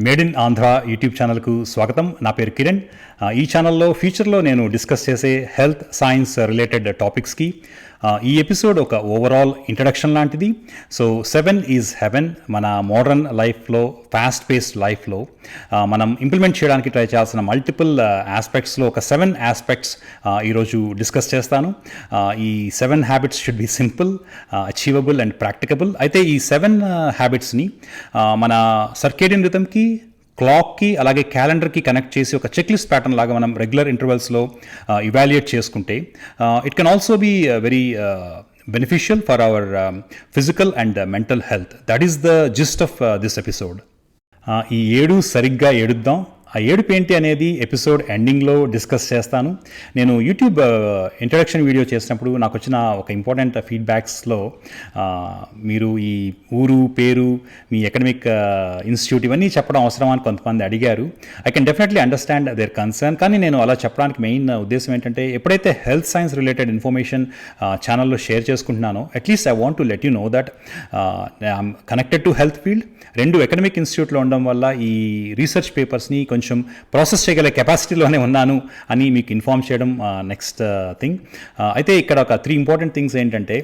Made in Andhra YouTube ఛానల్కు స్వాగతం. నా పేరు కిరణ్. ఈ ఛానల్లో ఫ్యూచర్లో నేను డిస్కస్ చేసే హెల్త్ సైన్స్ రిలేటెడ్ టాపిక్స్కి ఈ ఎపిసోడ్ ఒక ఓవరాల్ ఇంట్రడక్షన్ లాంటిది. So 7 is heaven. మన మోడర్న్ లైఫ్లో, ఫాస్ట్ పేస్డ్ లైఫ్లో మనం ఇంప్లిమెంట్ చేయడానికి ట్రై చేయాల్సిన మల్టిపుల్ ఆస్పెక్ట్స్లో ఒక 7 ఆస్పెక్ట్స్ ఈరోజు డిస్కస్ చేస్తాను. ఈ 7 habits should be simple, achievable and practicable. అయితే ఈ 7 హ్యాబిట్స్ని మన సర్కేడియన్ రిథమ్కి, క్లాక్కి, అలాగే క్యాలెండర్కి కనెక్ట్ చేసి ఒక చెక్ లిస్ట్ ప్యాటర్న్ లాగా మనం రెగ్యులర్ ఇంటర్వెల్స్లో ఇవాల్యుయేట్ చేసుకుంటే it can also be very beneficial for our physical and mental health. That is the gist of this episode. ఈ 7 సరిగ్గా ఏడుద్దాం. ఆ ఏడుపు ఏంటి అనేది ఎపిసోడ్ ఎండింగ్లో డిస్కస్ చేస్తాను. నేను యూట్యూబ్ ఇంట్రడక్షన్ వీడియో చేసినప్పుడు నాకు వచ్చిన ఒక ఇంపార్టెంట్ ఫీడ్బ్యాక్స్లో మీరు ఈ ఊరు, పేరు, మీ అకాడమిక్ ఇన్స్టిట్యూట్ ఇవన్నీ చెప్పడం అవసరమా అని కొంతమంది అడిగారు. I can definitely understand their concern. కానీ నేను అలా చెప్పడానికి మెయిన్ ఉద్దేశం ఏంటంటే, ఎప్పుడైతే హెల్త్ సైన్స్ రిలేటెడ్ ఇన్ఫర్మేషన్ ఛానల్లో షేర్ చేసుకుంటున్నానో, at least I want to let you know that I'm connected to health field. 2 academic ఇన్స్టిట్యూట్లో ఉండడం వల్ల ఈ రీసెర్చ్ పేపర్స్ని కొంచెం ప్రాసెస్ చేయగల కెపాసిటీలోనే ఉన్నాను అని మీకు ఇన్ఫార్మ్ చేయడం నెక్స్ట్ థింగ్. అయితే ఇక్కడ ఒక 3 ఇంపార్టెంట్ థింగ్స్ ఏంటంటే,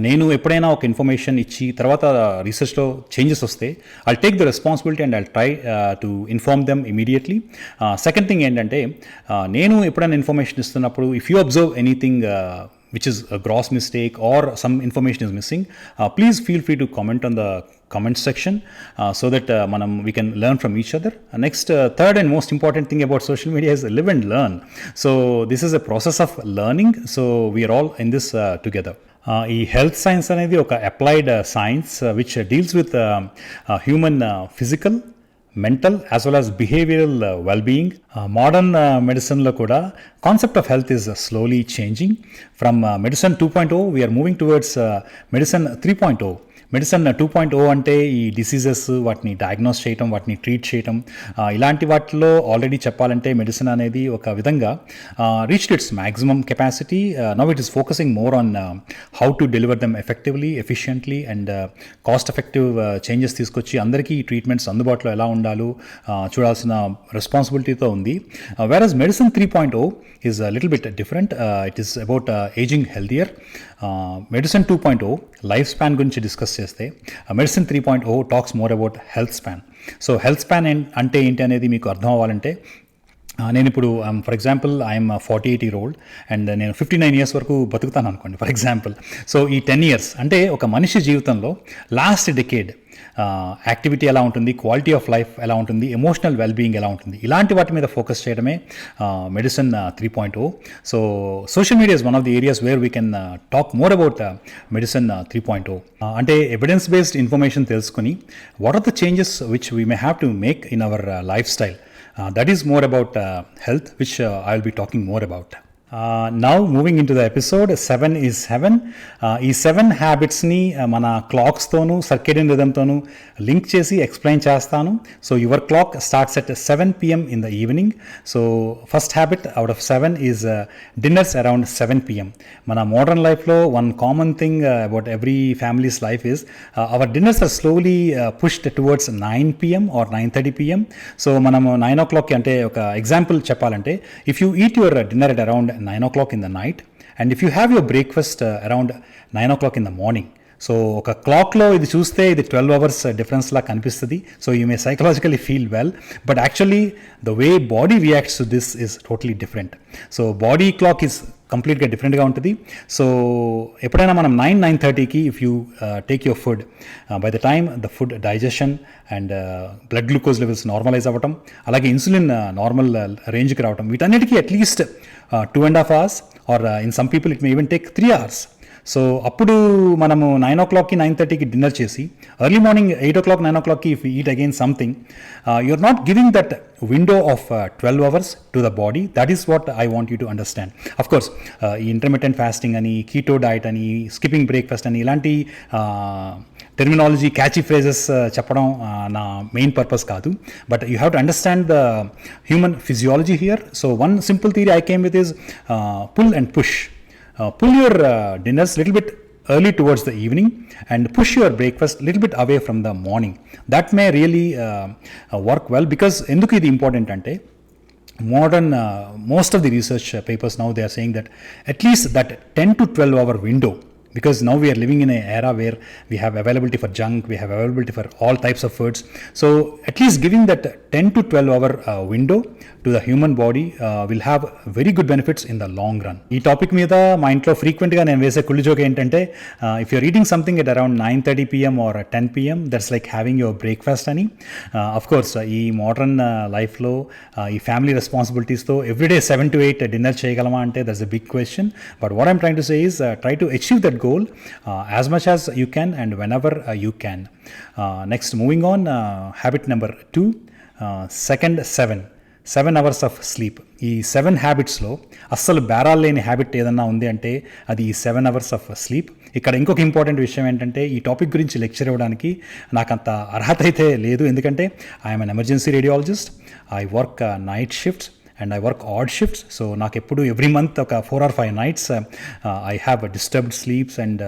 నేను ఎప్పుడైనా ఒక ఇన్ఫర్మేషన్ ఇచ్చి తర్వాత రీసెర్చ్లో చేంజెస్ వస్తే I'll take the responsibility and I'll try to inform them immediately. Second thing ఏంటంటే, నేను ఎప్పుడైనా ఇన్ఫర్మేషన్ ఇస్తున్నప్పుడు if you observe anything which is a gross mistake or some information is missing, please feel free to comment on the comment section so that we can learn from each other. Next, third and most important thing about social media is live and learn. So this is a process of learning, so we are all in this together. ఈ health science అనేది ఒక applied science which deals with human physical, mental as well as behavioural wellbeing. Modern మెడిసిన్లో కూడా concept of health is slowly changing. From medicine 2.0 we're moving towards medicine 3.0. Medicine 2.0 అంటే ఈ diseases, వాటిని diagnose చేయటం, వాటిని treat చేయటం, ఇలాంటి వాటిలో ఆల్రెడీ చెప్పాలంటే మెడిసిన్ అనేది ఒక విధంగా reached it's maximum capacity. Now it is focusing more on how to deliver them effectively, efficiently and cost effective changes తీసుకొచ్చి అందరికీ ఈ ట్రీట్మెంట్స్ అందుబాటులో ఎలా ఉండాలో చూడాల్సిన రెస్పాన్సిబిలిటీతో ఉంది. వెరస్ medicine 3.0 is a little bit different. It is about aging healthier. Medicine 2.0 life span గురించి discuss చేస్తే, medicine 3.0 talks more about health span. So health span అంటే ఏంటి అనేది మీకు అర్థం అవ్వాలంటే, నేను ఇప్పుడు for example I'm 48-year-old and నేను 59 years వరకు బతుకుతాను అనుకోండి ఫర్ ఎగ్జాంపుల్. సో ఈ 10 years అంటే ఒక మనిషి జీవితంలో లాస్ట్ డెకేడ్ యాక్టివిటీ ఎలా ఉంటుంది, క్వాలిటీ ఆఫ్ లైఫ్ ఎలా ఉంటుంది, ఎమోషనల్ వెల్బీయింగ్ ఎలా ఉంటుంది, ఇలాంటి వాటి మీద ఫోకస్ చేయడమే medicine 3.0. So social media is one of the areas where we can talk more about medicine 3.0. అంటే ఎవిడెన్స్ బేస్డ్ ఇన్ఫర్మేషన్ తెలుసుకుని what are the changes which we may have to make in our life style. That is more about health, which I'll be talking more about. Now moving into the episode, 7 is heaven. ఈ 7 హ్యాబిట్స్ని మన క్లాక్స్తోనూ, సర్కేడియన్ రిథమ్తోనూ link చేసి explain చేస్తాను. So your clock starts at 7 PM in the evening. So first habit out of 7 is dinners around 7 PM. మన modern లైఫ్లో one common thing about every family's life is our dinners are slowly pushed towards 9 PM or 9:30 PM. So మనము 9 o'clock అంటే ఒక example చెప్పాలంటే, if you eat your dinner at around 9 o'clock in the night and if you have your breakfast around 9 o'clock in the morning, so ఒక క్లాక్లో ఇది చూస్తే ఇది 12 hours difference లా కనిపిస్తుంది. So you may psychologically feel well, but actually the way body reacts to this is totally different. So body clock is కంప్లీట్గా డిఫరెంట్గా ఉంటుంది. సో ఎప్పుడైనా మనం 9-9:30కి if you take your food, by the time the food digestion and blood glucose levels normalise అవ్వటం, అలాగే insulin normal రేంజ్కి రావటం, వీటన్నిటికీ at least 2.5 hours or in some people it may even take 3 hours. So అప్పుడు మనము 9 o'clockకి 9:30కి డిన్నర్ చేసి ఎర్లీ మార్నింగ్ 8 o'clock 9 o'clockకి if eat again something, you are not giving that window of 12 hours to the body. That is what I want you to understand. Of course ఈ intermittent fasting అని, keto diet అని, skipping breakfast అని, ఇలాంటి terminology, catchy phrases చెప్పడం నా main purpose కాదు. But you have to understand the human physiology here. So one simple theory I came with is pull and push. Pull your dinners little bit early towards the evening and push your breakfast a little bit away from the morning. That may really work well, because ఎందుకు ఇది important అంటే modern most of the research papers now, they are saying that at least that 10 to 12 hour window, because now we are living in an era where we have availability for junk, we have availability for all types of foods. So at least giving that 10 to 12 hour window to the human body will have very good benefits in the long run. ఈ topic మీద మా ఇంట్లో ఫ్రీక్వెంట్గా నేను వేసే కుళ్ళు joke ఏంటంటే, if you're eating something at around 9:30 PM or 10 PM, that's like having your breakfast అని. అఫ్ కోర్స్ ఈ మోడర్న్ లైఫ్లో ఈ ఫ్యామిలీ రెస్పాన్సిబిలిటీస్తో ఎవ్రీడే 7 to 8 డిన్నర్ చేయగలమా అంటే that's a big question. But what I'm trying to say is try to achieve that goal as much as you can and whenever you can. Next, moving on, habit number 2, second 7 hours of sleep. ఈ 7 హ్యాబిట్స్లో అస్సలు బేరాలు లేని habit ఏదన్నా ఉంది అంటే అది ఈ 7 hours of sleep. ఇక్కడ ఇంకొక ఇంపార్టెంట్ విషయం ఏంటంటే, ఈ టాపిక్ గురించి లెక్చర్ ఇవ్వడానికి నాకంత అర్హత అయితే లేదు, ఎందుకంటే I'm an emergency radiologist. I work night shifts and I work odd shifts. So నాకు ఎప్పుడు ఎవ్రీ మంత్ ఒక 4 or 5 nights I have disturbed sleeps and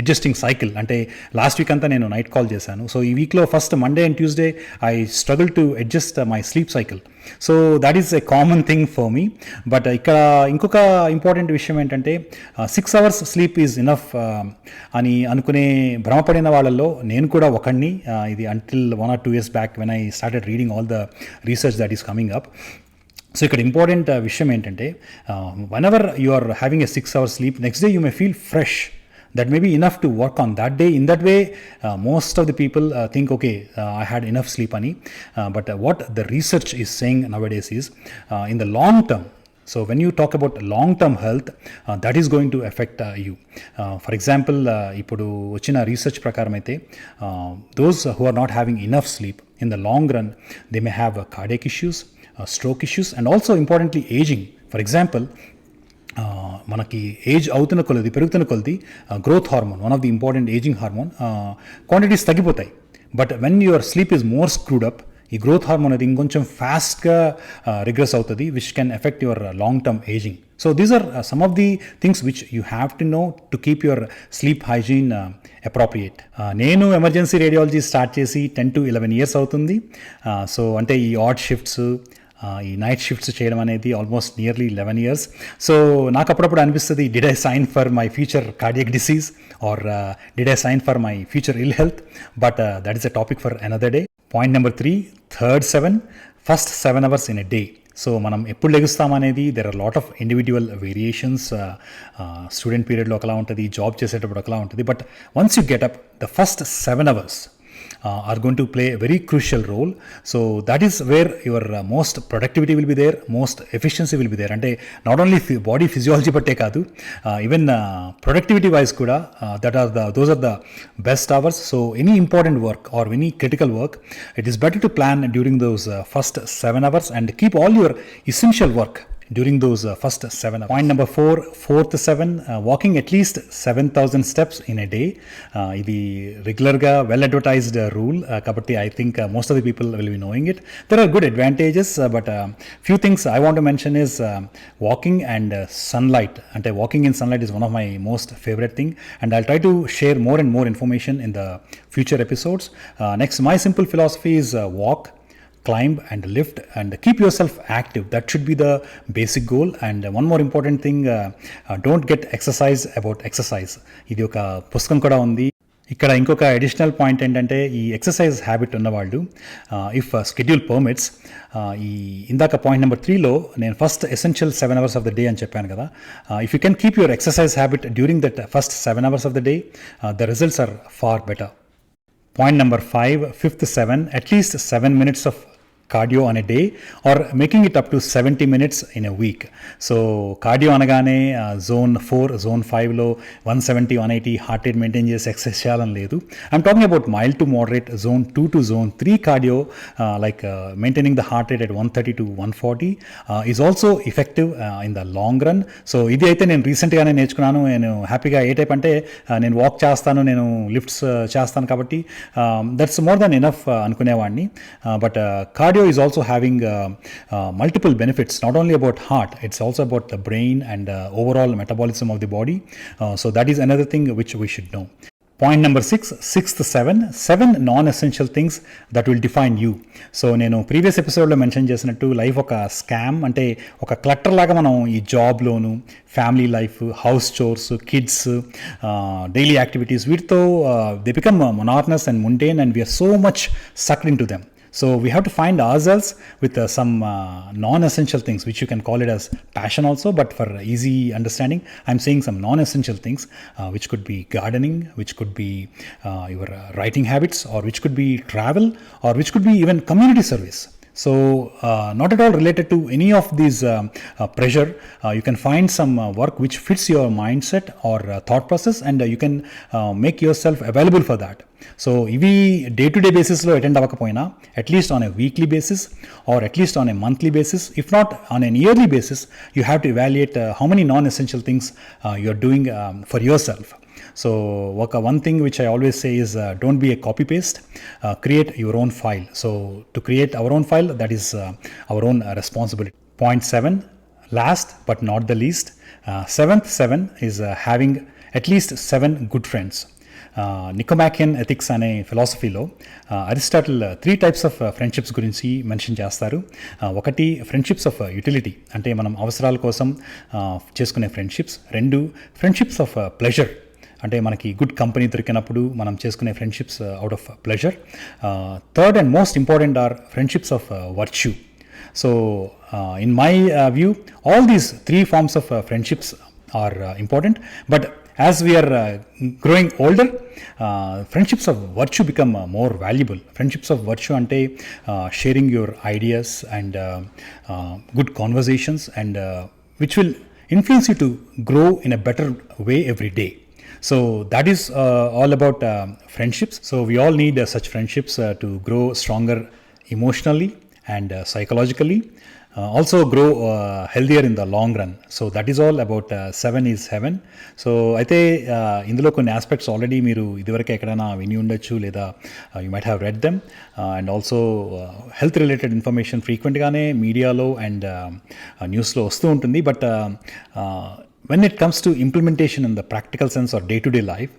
adjusting cycle. అంటే లాస్ట్ వీక్ అంతా నేను నైట్ కాల్ చేశాను. సో ఈ వీక్లో first Monday and Tuesday I struggle to adjust my sleep cycle. So that is a common thing for me. But ఇక్కడ ఇంకొక important విషయం ఏంటంటే, 6 hours స్లీప్ ఈజ్ ఇనఫ్ అని అనుకునే భ్రమపడిన వాళ్ళల్లో నేను కూడా ఒకడిని. ఇది until 1 or 2 years back when I started reading all the research that is coming up. So ఇక్కడ ఇంపార్టెంట్ విషయం ఏంటంటే, whenever you are having a 6 hours sleep, next day you may feel fresh. That may be enough to work on that day. In that way, most of the people think, okay, I had enough sleep ani. But what the research is saying nowadays is, in the long term, so when you talk about long-term health, that is going to affect you. For example, ఇప్పుడు వచ్చిన research ప్రకారం అయితే, those who are not having enough sleep, in the long run, they may have cardiac issues, stroke issues, and also importantly aging. For example, మనకి age అవుతున్న కొలది, పెరుగుతున్న కొలది growth hormone, one of the important ageing hormone, quantities తగ్గిపోతాయి. But when your sleep is more screwed up, ఈ growth hormone అది ఇంకొంచెం ఫాస్ట్గా రిగ్రెస్ అవుతుంది, which can affect your long term ageing. So these are some of the things which you have to know to keep your sleep hygiene appropriate. నేను emergency radiology start చేసి 10 to 11 years అవుతుంది. So అంటే ఈ add shifts, ఈ night shifts చేయడం అనేది almost nearly 11 years. So నాకు అప్పుడప్పుడు అనిపిస్తుంది, did I sign for my future cardiac disease or did I sign for my future ill health? But that is a topic for another day. Point number 3, third 7, first 7 hours in a day. So మనం ఎప్పుడు లెగుస్తామనేది there are lot of individual variations. Student పీరియడ్లో ఒకలా ఉంటుంది, job చేసేటప్పుడు ఒకలా ఉంటుంది. But once you get up, the first 7 hours are going to play a very crucial role. So that is where your most productivity will be there, most efficiency will be there. Ante not only body physiology batte kaadu, even productivity wise kuda, those are the best hours. So any important work or any critical work, it is better to plan during those first 7 hours and keep all your essential work during those first 7 hours. Point number 4, fourth 7, walking at least 7,000 steps in a day. Idi regular ga well advertised rule kabatti I think most of the people will be knowing it. There are good advantages, but few things I want to mention is walking and sunlight. Ante walking in sunlight is one of my most favorite thing, and I'll try to share more and more information in the future episodes. Next, my simple philosophy is walk, climb and lift and keep yourself active. That should be the basic goal. And one more important thing, don't get exercise about exercise. ఇది ఒక పుస్తకం కూడా ఉంది. ఇక్కడ ఇంకొక additional point ఏంటంటే, ఈ exercise habit ఉన్నవాళ్ళు, ఇఫ్ స్కెడ్యూల్ పర్మిట్స్, ఈ ఇందాక పాయింట్ నెంబర్ 3లో నేను first essential 7 hours of the day అని చెప్పాను కదా. If you can keep your exercise habit during that first 7 hours of the day, the results are far better. Point number 5, fifth 7, at least 7 minutes of cardio on a day or making it up to 70 minutes in a week. So cardio అనగానే zone 4, zone 5లో 170, 180 heart rate maintain చేసి exercise చేయాలని లేదు. I'm talking about mild to moderate zone 2 to zone 3 cardio, like maintaining the heart rate at 130 to 140 is also effective in the long run. So ఇది అయితే నేను రీసెంట్గానే నేర్చుకున్నాను. నేను హ్యాపీగా ఏ టైప్ అంటే, నేను వాక్ చేస్తాను, నేను లిఫ్ట్స్ చేస్తాను, కాబట్టి దట్స్ మోర్ దెన్ ఎనఫ్ అనుకునేవాడిని. But cardio cardio is also having multiple benefits, not only about heart, it's also about the brain and overall metabolism of the body. So that is another thing which we should know. Point number 6, sixth, seven non-essential things that will define you. So నేను previous ఎపిసోడ్లో mention చేసినట్టు life ఒక scam, అంటే ఒక clutter లాగా మనం ఈ జాబ్లోను, family life, house chores, kids, daily activities, వీటితో they become monotonous and mundane and we're so much sucked into them. So we have to find ourselves with some non-essential things, which you can call it as passion also, but for easy understanding, I'm saying some non-essential things, which could be gardening, which could be your writing habits, or which could be travel, or which could be even community service. So not at all related to any of these pressure. You can find some work which fits your mindset or thought process, and you can make yourself available for that. So ఇవి day to day బేసిస్లో attend అవ్వకపోయినా, at least on a weekly basis or at least on a monthly basis, if not on an yearly basis, you have to evaluate how many non essential things you are doing for yourself. So one thing which I always say is don't be a copy paste, create your own file. So to create our own file, that is our own responsibility. Point 7, last but not the least, seven is having at least 7 good friends. నికోమాకియన్ ethics అనే ఫిలాసఫీలో Aristotle 3 types of friendships గురించి mention చేస్తారు. ఒకటి friendships of utility, అంటే మనం అవసరాల కోసం చేసుకునే friendships. 2 friendships of pleasure, అంటే మనకి గుడ్ కంపెనీ దొరికినప్పుడు మనం చేసుకునే friendships out of pleasure. 3rd and most important are friendships of virtue. So in my view, all these 3 forms of friendships are important, but as we are growing older, friendships of virtue become more valuable. Friendships of virtue ante sharing your ideas and good conversations, and which will influence you to grow in a better way every day. So that is all about friendships. So we all need such friendships to grow stronger emotionally and psychologically, also grow healthier in the long run. So that is all about 7 is heaven. So అయితే ఇందులో కొన్ని aspects already మీరు ఇదివరకు ఎక్కడైనా విని ఉండొచ్చు, లేదా you might have read them. And also health related information ఫ్రీక్వెంట్గానే మీడియాలో అండ్ న్యూస్లో వస్తూ ఉంటుంది. But when it comes to implementation in the practical sense or day-to-day life,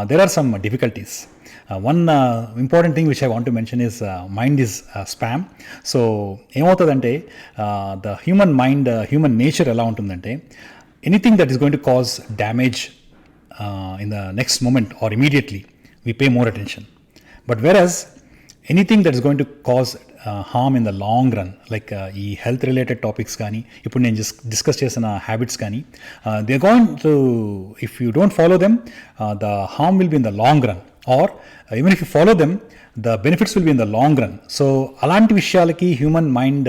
there are some difficulties. One important thing which I want to mention is mind is spam. So ఏమవుతుందంటే the human mind, human nature ఎలా ఉంటుందంటే, anything that is going to cause damage in the next moment or immediately, we pay more attention. But whereas anything that is going to cause harm in the long run, like ఈ health related topics కానీ, ఇప్పుడు నేను discuss చేసిన habits కానీ, they are going to, if you don't follow them, the harm will be in the long run, or even if you follow them, the benefits will be in the long run. So అలాంటి విషయాలకి human mind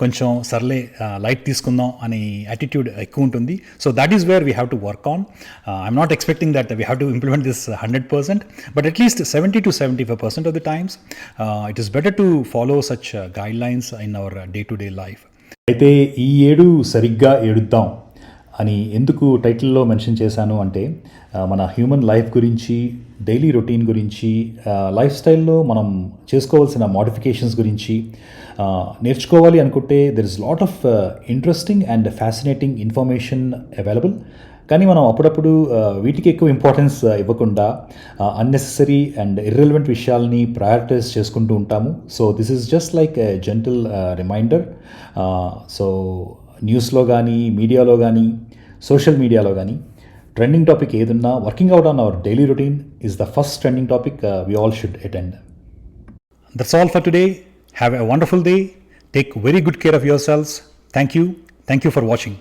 కొంచెం సర్లే light తీసుకుందాం అనే attitude ఎక్కువ ఉంటుంది. So that is where we have to work on. I'm not expecting that we have to implement this 100%, but at least 70 to 75% of the times it is better to follow such guidelines in our day-to-day life. అయితే ఈ ఏడు సరిగ్గా ఏడుద్దాం అని ఎందుకు టైటిల్లో mention చేశాను అంటే, మన హ్యూమన్ లైఫ్ గురించి, డైలీ రొటీన్ గురించి, లైఫ్ స్టైల్లో మనం చేసుకోవాల్సిన మోడిఫికేషన్స్ గురించి నేర్చుకోవాలి అనుకుంటే there is lot of interesting and fascinating information available. కానీ మనం అప్పుడప్పుడు వీటికి ఎక్కువ ఇంపార్టెన్స్ ఇవ్వకుండా అన్నెసెసరీ అండ్ ఇర్రెలవెంట్ విషయాల్ని ప్రయారిటైజ్ చేసుకుంటూ ఉంటాము. So this is just like a gentle reminder. So న్యూస్లో కానీ, మీడియాలో కానీ, సోషల్ మీడియాలో కానీ ట్రెండింగ్ టాపిక్ ఏదున్నా, working out on our daily routine is the first trending topic we all should attend. That's all for today. Have a wonderful day. Take very good care of yourselves. Thank you for watching.